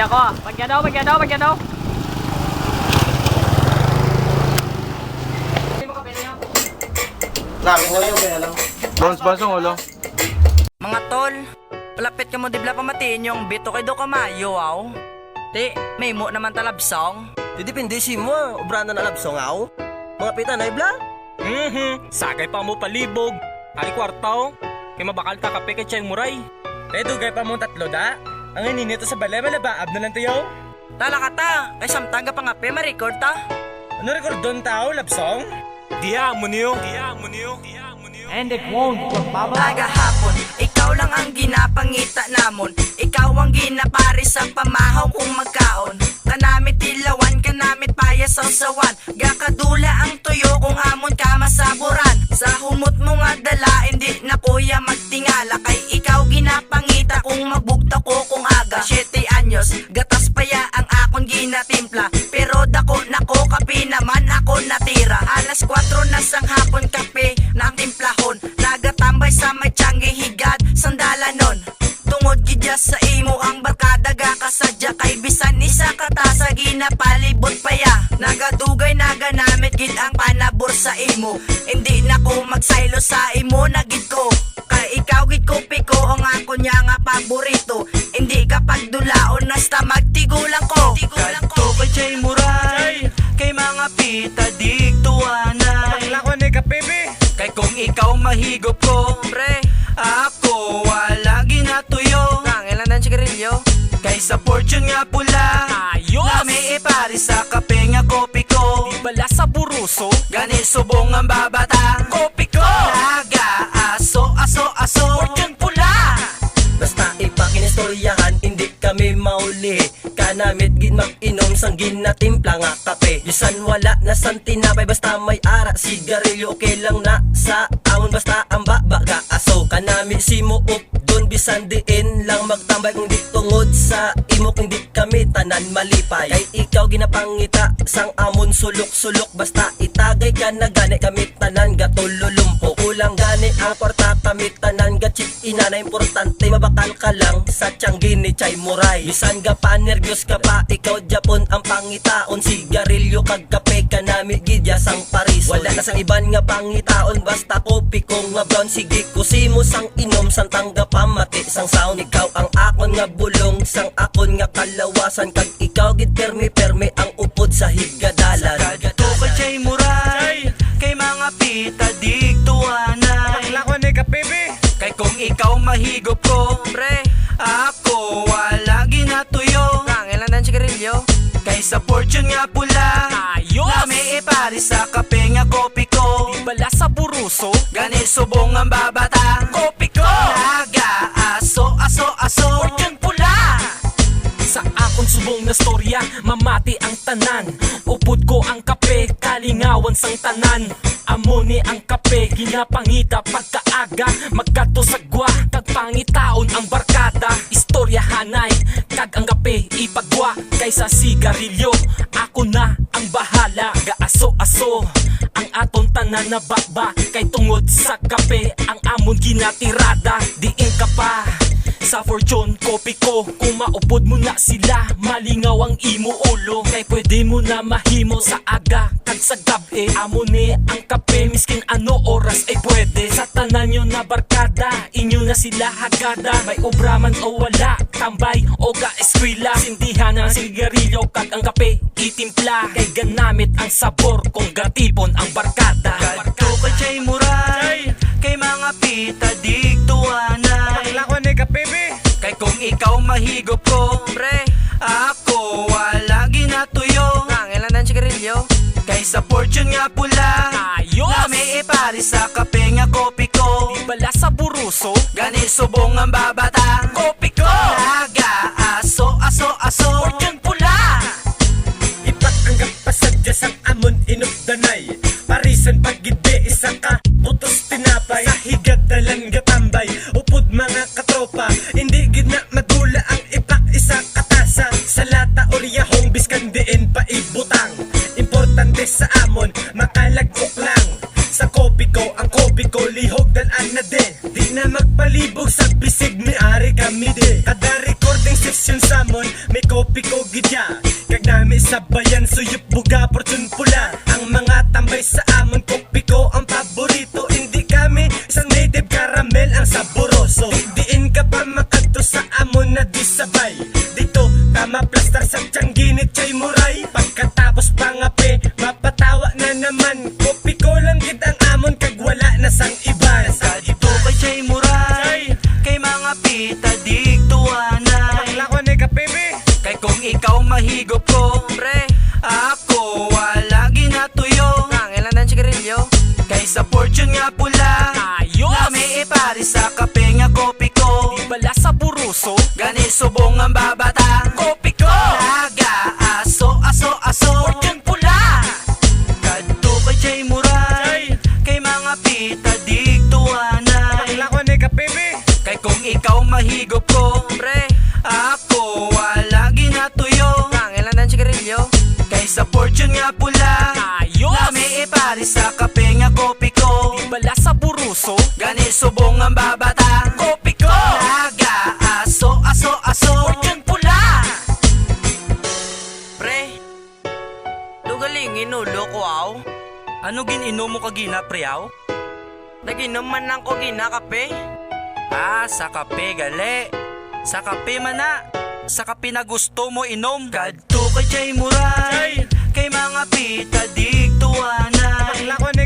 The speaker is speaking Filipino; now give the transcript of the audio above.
ako. Pagyan daw. Namin ko yung kaya lang. Basong ulo. Mga tol, palapit ka mo dibla pamatiin yung bito kay do kamayo, aw. Di, may mo naman talabsong. Di depende si mo, obrana na labsong aw. Mga pita na ibla? Sakay pa mo palibog. Ari kwartaw. Kay mabakal ta kape kay Cheng Muray. Kay dugay pa mo tatlo da. Ang ininito sa balay malabaab na lang tayo. Tala ka ta, kay samtaga pa nga pe ma-record ta. Ano record doon tao, labsong? Diya mo niyo. And it won't Agahapon, ikaw lang ang ginapangita namon. Ikaw ang ginapari sa pamahaw kung magkaon. Kanamit ilawan, kanamit paya sausawan. Gakadula ang tuyo kung amon ka masaburan. Sa humot mo nga dala, hindi na kuya magtingala. Kay ikaw ginapangita kung magbugta ko kung aga 7 anyos, gatas paya ang akon ginatimpla. Pero dako nako kape naman ako natira. Alas 4 na sang hapon kape na ang timplahon. Nagatambay sa may tiyangge higad sandalanon. Tungod gidya sa imo ang barkada gakasadya. Kay bisan isa katasa ginapalibot paya. Nagadugay naganamit gid ang panabor sa imo. Hindi na ko magsaylo sa imo nagid ko. Kay ikaw gid ko piko ang ako niya nga paborito. Hindi ka pagdulaon nasta magtigulang ko. Kadto kay Chay Muray, kay mga pita digtuana. Lako ni kape. Kay kung ikaw mahigop ko, pre, ako wala ginatuyo. Nangilan ng sigarilyo. Kay sa fortune nga pula, Ayos! Lami ipari sa kape nga kopi ko. Di bala sa buruso. Gani subong ang babata, kopi ko. Naga, aso. Fortune pula. Basta ipakinistoryahan, hindi kami mauli. Kanamit gin mag-inom sang ginatimpla nga kape. Bisan wala na sang tinapay, basta may ara sigarilyo. Okay lang na sa amon, basta ang babaga aso. Kanami si mo up dun, bisan diin lang magtambay. Kung di tungod sa imo, kung di kami tanan malipay. Kay ikaw ginapangita sang amon sulok-sulok. Basta itagay ka na gani, kami tanan gatululumpo. Ulang gani ang porta, kami tanan gatchip ina na importante. Mabakal ka lang sa tiyanggi ni Chay Muray. Bisan ga pa nervyos ka pa, ikaw Japon ang pangitaon. Sigarilyo kag kape ka nami gidya sang Paris. Wala na sang iban nga pangitaon, basta kopi ko nga brown. Sige kusimo sang inom, sang tangga pamati sang sound. Ikaw ang akon nga bulong, sang akon nga kalawasan. Kag ikaw gid permi ang upod sa higadalan. Kadto kay Chay Muray, kay mga pita digtuana. Lako ni kape. Kay kung ikaw mahigop ko, pre, ako wala ginatuyo. Nangilan ng sigarilyo. Kay sa fortune nga pula, Ayos! Lami ipari sa kape nga kopi ko. Di bala sa buruso. Gani subong ang babata, kopi ko. Naga, aso. Fortune pula. Sa akong subong na storya, mamati ang tanan. Upod ko ang kape, kalingawan sang tanan. Amoni ang kape, ginapangita pagkaaga. Magkatosagwa, kag pangitaon ang barkada. Istorya hanay, kag ang kape ipagwa. Kaysa sigarilyo, ako na ang bahala. Gaaso-aso, ang aton tanan na bakba. Kay tungod sa kape, ang amon ginatirada. Diin ka pa sa fortune kopi ko. Kung maupod mo na sila, malingaw ang imo ulo. Kay pwede mo na mahimo sa aga kag sa gabi. Amo ni ang kape, miskin ano oras ay pwede. Sa tanan nyo na barkada, inyo na sila hagada. May obraman o wala, tambay o ga-eskwila. Sindihan ang sigarilyo kag ang kape itimpla. Kay ganamit ang sabor kung gatipon ang barkada. Kadto kay Chay Muray, kay mga pita digtuana. Lako ni kape. Kay kung ikaw mahigop ko, pre, ako wala ginatuyo. Nangilan ng sigarilyo. Kay sa fortune nga pula, Ayos! Lami ipari sa kape nga kopi ko. Di bala sa buruso. Gani subong ang babata, kopi ko. Naga, aso. Fortune pula. Ipatanggap pa sa Diyos ang amon inugdanay. Parisan pagidbe isa ka putos tinapay. Sa higad dalang gatambay, upod mga katropa. Hindi gid na madula ang ipak isa katasa. Sa lata oryahong biskan diin pa ibutang. Importante sa amon, makalagok lang. Sa kopi ko, ang kopi ko lihog dalan na din. Di na magpalibog sa bisig, may ari kami di. Kada recording sesyon samon, may kopi ko gidya. Kag nami sabayan, suyup buga, portun pula. Ang mga tambay sa amon, kopi ko ang paborito. Hindi kami isang native caramel ang saboroso. Diin ka pa makadto sa amon na di sabay. Dito tama plastar sa tiyangginit chay muray. Pagkatapos pangape, mapatawa na naman. Kopi ko lang gid ang amon, kag wala na sang iban. Kadto kay Chay Muray, kay mga pita digtuanan. Lako ni kapibi. Kay kung ikaw mahigop ko, pre, ako wala ginatuyo. Nangilan ng sigarilyo. Kay sa fortune nga pula, Ayos! nami ipari sa kape nga kopi ko. Di bala sa buruso, Gani subong ang babata, kopi ko! naga aso aso aso. Fortune pula! Kadto kay Chay Muray, kay mga pita digtuanan. Lako ni kapibi. Kay kung ikaw mahigop ko, pre, ako wala ginatuyo. Nangilan ng sigarilyo. Kay sa fortune nga pula, Ayos! nami ipari sa kape nga kopi ko. Di bala sa buruso, Gani subong ang babata, kopi ko! naga aso aso aso. Fortune pula! Pre, lugalingin ulo ko aw. Ano gininom mo kagina, pre aw? Naginom man lang ko gina kape. Ah, sa kape gali. Sa kape man na. Sa kape na gusto mo inom. Kadto kay Chay Muray, kay mga pita digtuanan. Lako ni